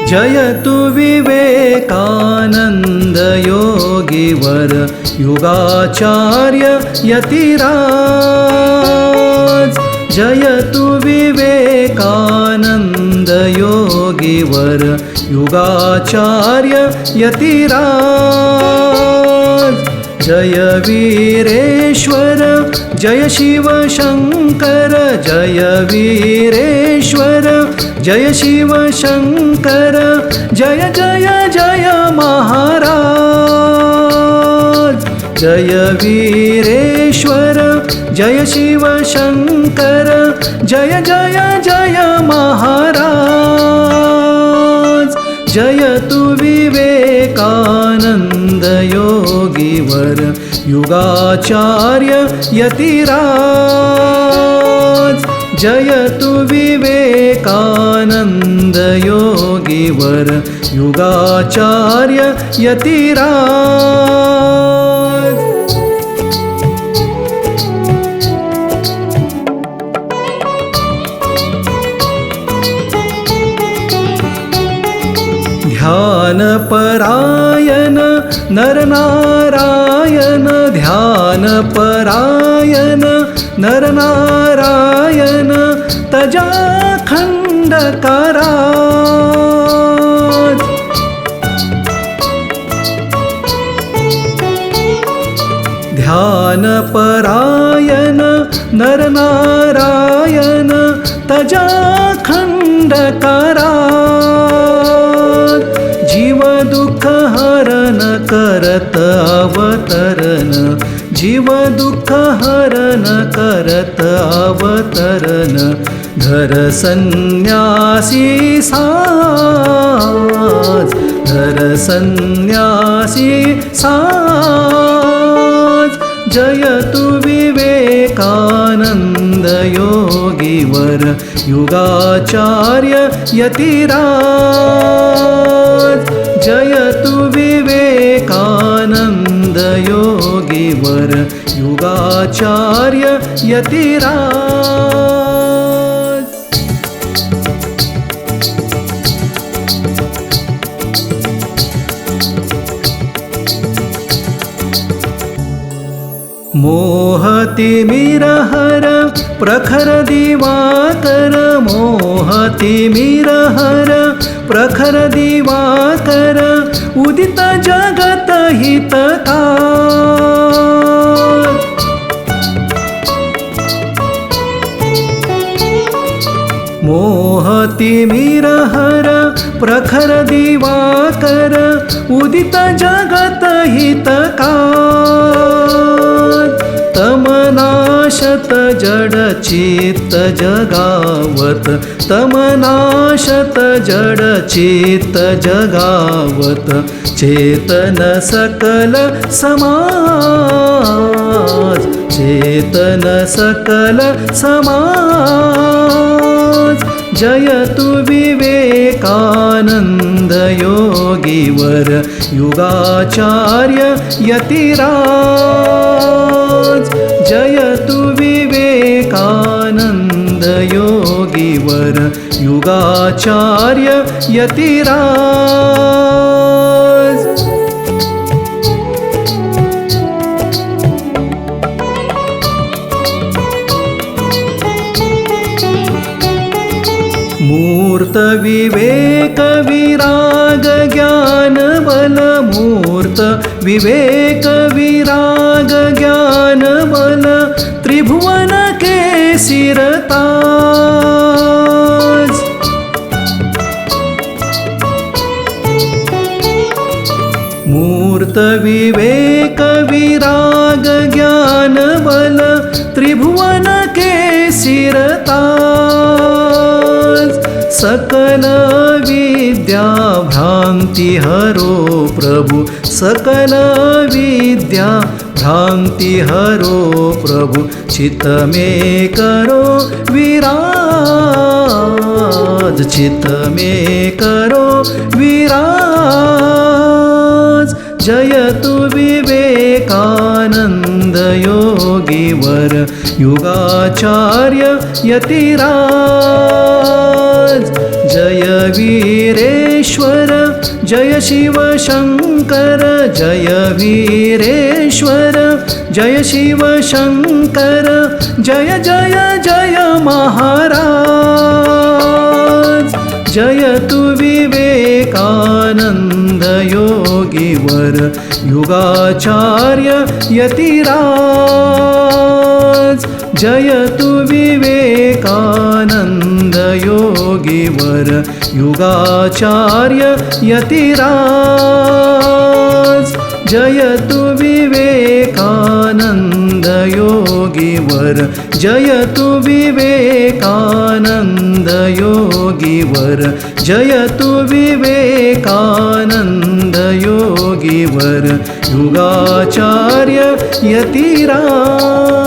जयतु विवेकानंद योगीवर युगाचार्य यतिराज। जयतु विवेकानंद योगीवर युगाचार्य यतिराज। जय वीरेश्वर जय शिव शंकर, जय वीरेश्वर जय शिव शंकर, जय जय जय महाराज। जय वीरेश्वर जय शिव शंकर, जय जय जय महाराज। जयतु विवेकानंद योगीवर युगाचार्य यतिराज। जयतु विवेकानंद योगीवर युगाचार्य यतिराज। ध्यानपरायण नरनारायण, ध्यानपरायण नरनारायण, तजा खंडकाराज। ध्यानपरायण नरनारायण, तजा खंडकाराज। जीव दुःख हरण करत अवतरण, जीव दुःख हरण करत अवतरण, धर संन्यासी साज, धर संन्यासी साज। जयतु विवेकानंद योगीवर युगाचार्य यतिराज। जयतु विवेकानंद योगीवर युगाचार्य यतिराज। मोहतिमिरहर प्रखर दिवाकर, मोहतिमिरहर प्रखर दिवाकर, उदित जगत हितकार। मोहतिमिरहर प्रखर दिवाकर, उदित जगत हितकार। तमनाशत जड चित्त जगावत, तमनाशत जड चित्त जगावत, चेतन सकल समाज, चेतन सकल समाज। जयतु विवेकानंद योगीवर युगाचार्य यतिराज। जयतु विवेकानंद योगीवर युगाचार्य यतिराज। मूर्त विवेक विराग ज्ञान बल, मूर्त विवेक विराग ज्ञान बल, त्रिभुवन के सिरताज। मूर्त विवेक विराग ज्ञान बल, त्रिभुवन के सिरताज। सकल विद्या भ्रांति हरो प्रभु, सकल विद्या भ्रांति हरो प्रभु, चित्त में करो विराज, चित्त में करो विराज। जयतु विवेकानंद योग योगीवर युगाचार्य यतिराज जय वीरेश्वर जय शिवशंकर जय वीरेश्वर जय शिवशंकर जय जय जय महाराज जय तु विवेकानंद योगीवर युगाचार्य यतिराज जय तु विवेकानंद योगीवर युगाचार्य यतिराज जय तु विवेकानंद योगीवर जय तु विवेकानंद योगीवर जय तु विवेकानंद योगीवर युगाचार्य यतिराज